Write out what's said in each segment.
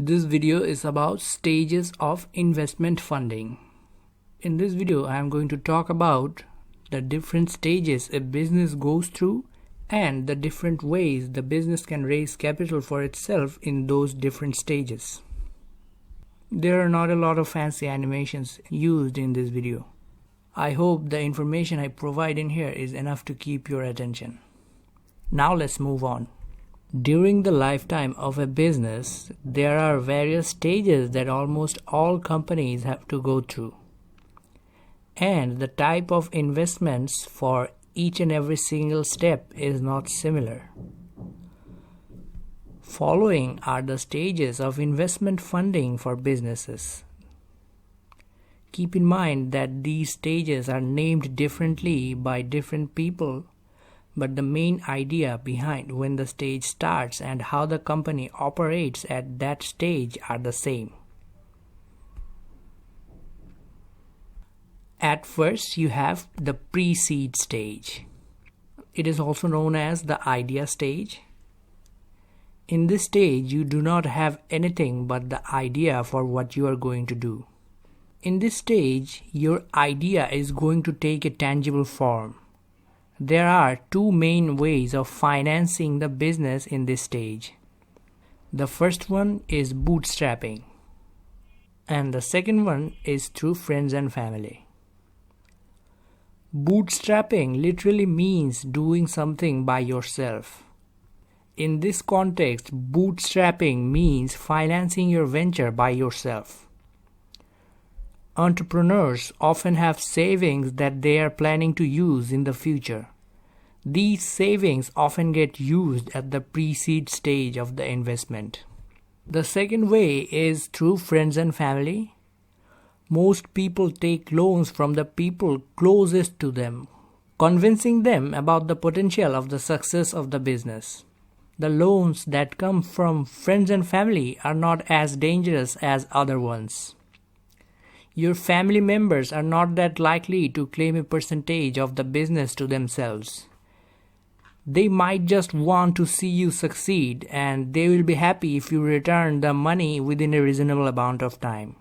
This video is about stages of investment funding. In this video, I am going to talk about the different stages a business goes through and the different ways the business can raise capital for itself in those different stages. There are not a lot of fancy animations used in this video. I hope the information I provide in here is enough to keep your attention. Now let's move on. During the lifetime of a business, there are various stages that almost all companies have to go through. And the type of investments for each and every single step is not similar. Following are the stages of investment funding for businesses. Keep in mind that these stages are named differently by different people, but the main idea behind when the stage starts and how the company operates at that stage are the same. At first, you have the Precede stage. It is also known as the idea stage. In this stage, you do not have anything but the idea for what you are going to do. In this stage, your idea is going to take a tangible form. There are two main ways of financing the business in this stage. The first one is bootstrapping, and the second one is through friends and family. Bootstrapping literally means doing something by yourself. In this context, bootstrapping means financing your venture by yourself. Entrepreneurs often have savings that they are planning to use in the future. These savings often get used at the pre-seed stage of the investment. The second way is through friends and family. Most people take loans from the people closest to them, convincing them about the potential of the success of the business. The loans that come from friends and family are not as dangerous as other ones. Your family members are not that likely to claim a percentage of the business to themselves. They might just want to see you succeed, and they will be happy if you return the money within a reasonable amount of time.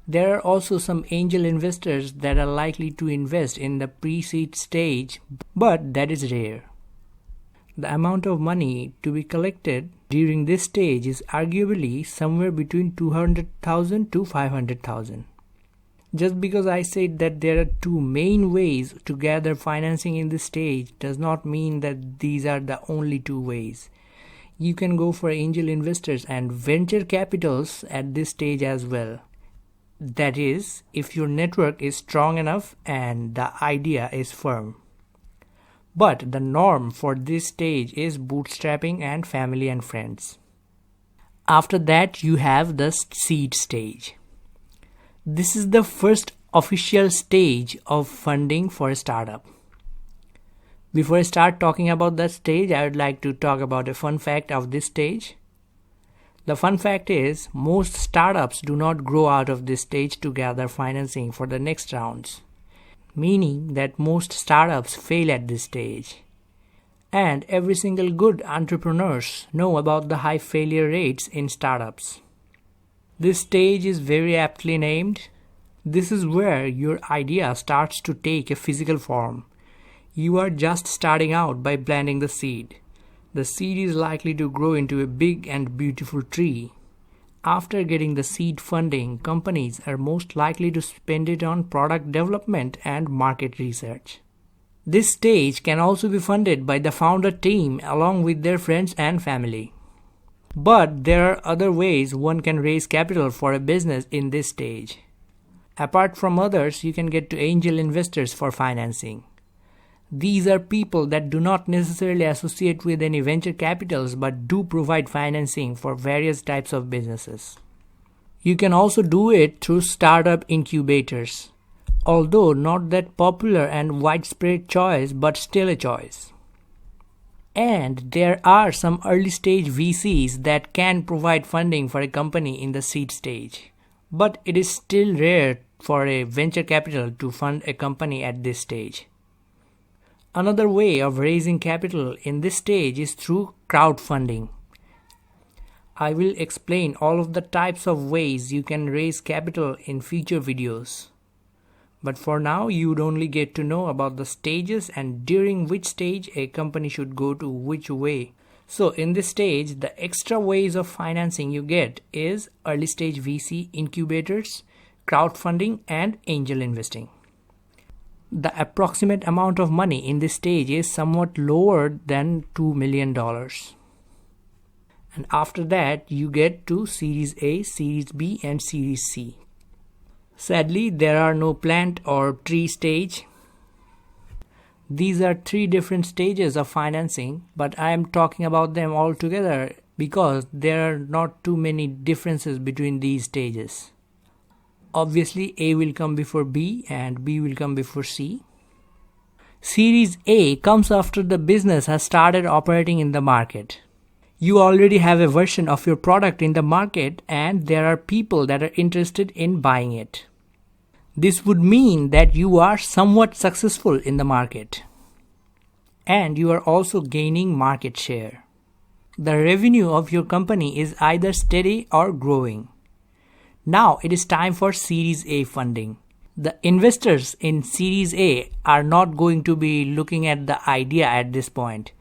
There are also some angel investors that are likely to invest in the pre-seed stage, but that is rare. The amount of money to be collected during this stage is arguably somewhere between $200,000 to $500,000. Just because I said that there are two main ways to gather financing in this stage does not mean that these are the only two ways. You can go for angel investors and venture capitals at this stage as well. That is, if your network is strong enough and the idea is firm. But the norm for this stage is bootstrapping and family and friends. After that, you have the seed stage. This is the first official stage of funding for a startup. Before I start talking about that stage, I would like to talk about a fun fact of this stage. The fun fact is, most startups do not grow out of this stage to gather financing for the next rounds, meaning that most startups fail at this stage. And every single good entrepreneurs know about the high failure rates in startups. This stage is very aptly named. This is where your idea starts to take a physical form. You are just starting out by planting the seed. The seed is likely to grow into a big and beautiful tree. After getting the seed funding, companies are most likely to spend it on product development and market research. This stage can also be funded by the founder team along with their friends and family. But there are other ways one can raise capital for a business in this stage. Apart from others, you can get to angel investors for financing. These are people that do not necessarily associate with any venture capitals but do provide financing for various types of businesses. You can also do it through startup incubators, although not that popular and widespread choice, but still a choice. And there are some early stage VCs that can provide funding for a company in the seed stage, but it is still rare for a venture capital to fund a company at this stage. Another way of raising capital in this stage is through crowdfunding. I will explain all of the types of ways you can raise capital in future videos. But for now, you'd only get to know about the stages and during which stage a company should go to which way. So in this stage, the extra ways of financing you get is early stage VC, incubators, crowdfunding, and angel investing. The approximate amount of money in this stage is somewhat lower than $2 million. And after that, you get to Series A, Series B, and Series C. Sadly, there are no plant or tree stage. These are 3 different stages of financing, but I am talking about them all together because there are not too many differences between these stages. Obviously, A will come before B and B will come before C. Series A comes after the business has started operating in the market. You already have a version of your product in the market and there are people that are interested in buying it. This would mean that you are somewhat successful in the market. And you are also gaining market share. The revenue of your company is either steady or growing. Now it is time for Series A funding. The investors in Series A are not going to be looking at the idea at this point.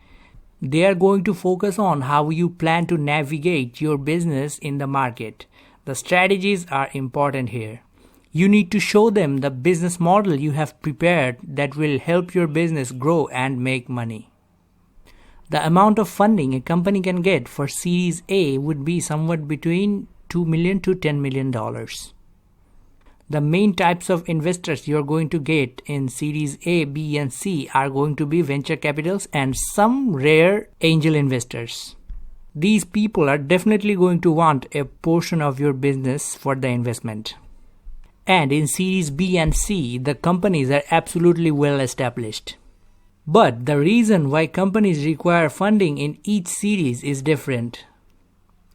They are going to focus on how you plan to navigate your business in the market. The strategies are important here. You need to show them the business model you have prepared that will help your business grow and make money. The amount of funding a company can get for Series A would be somewhat between $2 million to $10 million. The main types of investors you are going to get in Series A, B, and C are going to be venture capitals and some rare angel investors. These people are definitely going to want a portion of your business for the investment. And in Series B and C, the companies are absolutely well established. But the reason why companies require funding in each series is different.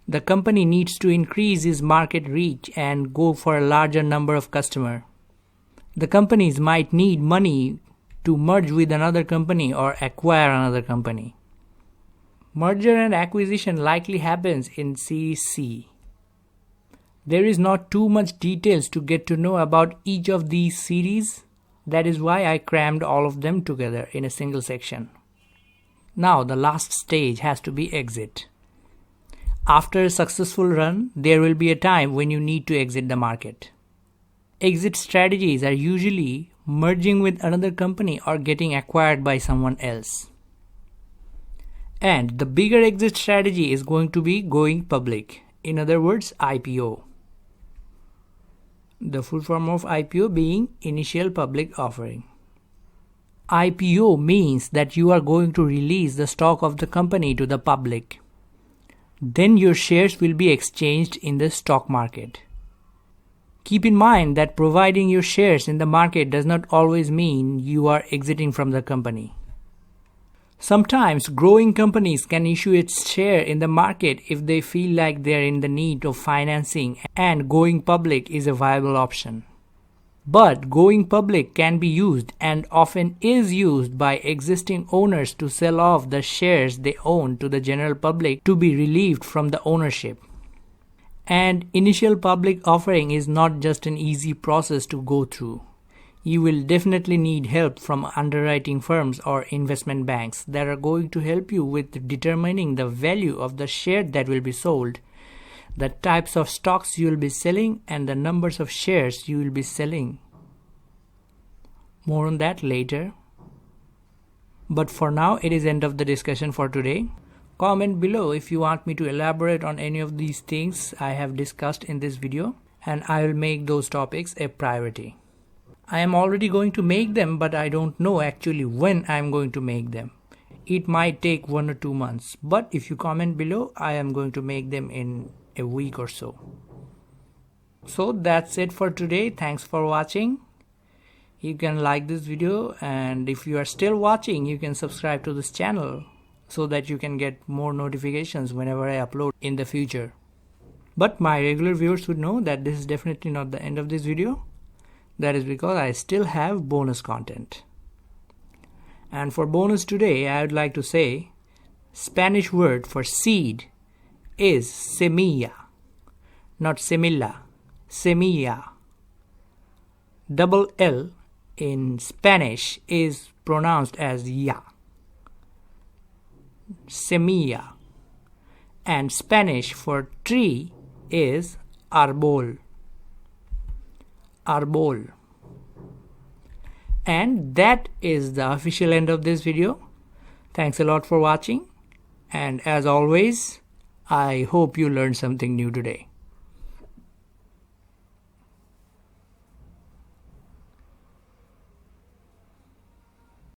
The company needs to increase its market reach and go for a larger number of customers. The companies might need money to merge with another company or acquire another company. Merger and acquisition likely happens in Series C. There is not too much details to get to know about each of these series. That is why I crammed all of them together in a single section. Now the last stage has to be exit. After a successful run, there will be a time when you need to exit the market. Exit strategies are usually merging with another company or getting acquired by someone else. And the bigger exit strategy is going to be going public. In other words, IPO. The full form of IPO being initial public offering. IPO means that you are going to release the stock of the company to the public. Then your shares will be exchanged in the stock market. Keep in mind that providing your shares in the market does not always mean you are exiting from the company. Sometimes growing companies can issue its share in the market if they feel like they are in the need of financing and going public is a viable option. But going public can be used and often is used by existing owners to sell off the shares they own to the general public to be relieved from the ownership. And initial public offering is not just an easy process to go through. You will definitely need help from underwriting firms or investment banks that are going to help you with determining the value of the share that will be sold, the types of stocks you will be selling, and the numbers of shares you will be selling. More on that later. But for now, it is end of the discussion for today. Comment below if you want me to elaborate on any of these things I have discussed in this video, and I will make those topics a priority. I am already going to make them, but I don't know actually when I am going to make them. It might take 1 or 2 months, but if you comment below, I am going to make them in a week or so. So that's it for today. Thanks for watching. You can like this video, and if you are still watching, you can subscribe to this channel so that you can get more notifications whenever I upload in the future. But my regular viewers would know that this is definitely not the end of this video. That is because I still have bonus content. And for bonus today, I would like to say Spanish word for seed, is semilla, not semilla, semilla. Double L in Spanish is pronounced as ya, semilla. And Spanish for tree is árbol, árbol. And that is the official end of this video. Thanks a lot for watching, and as always, I hope you learned something new today.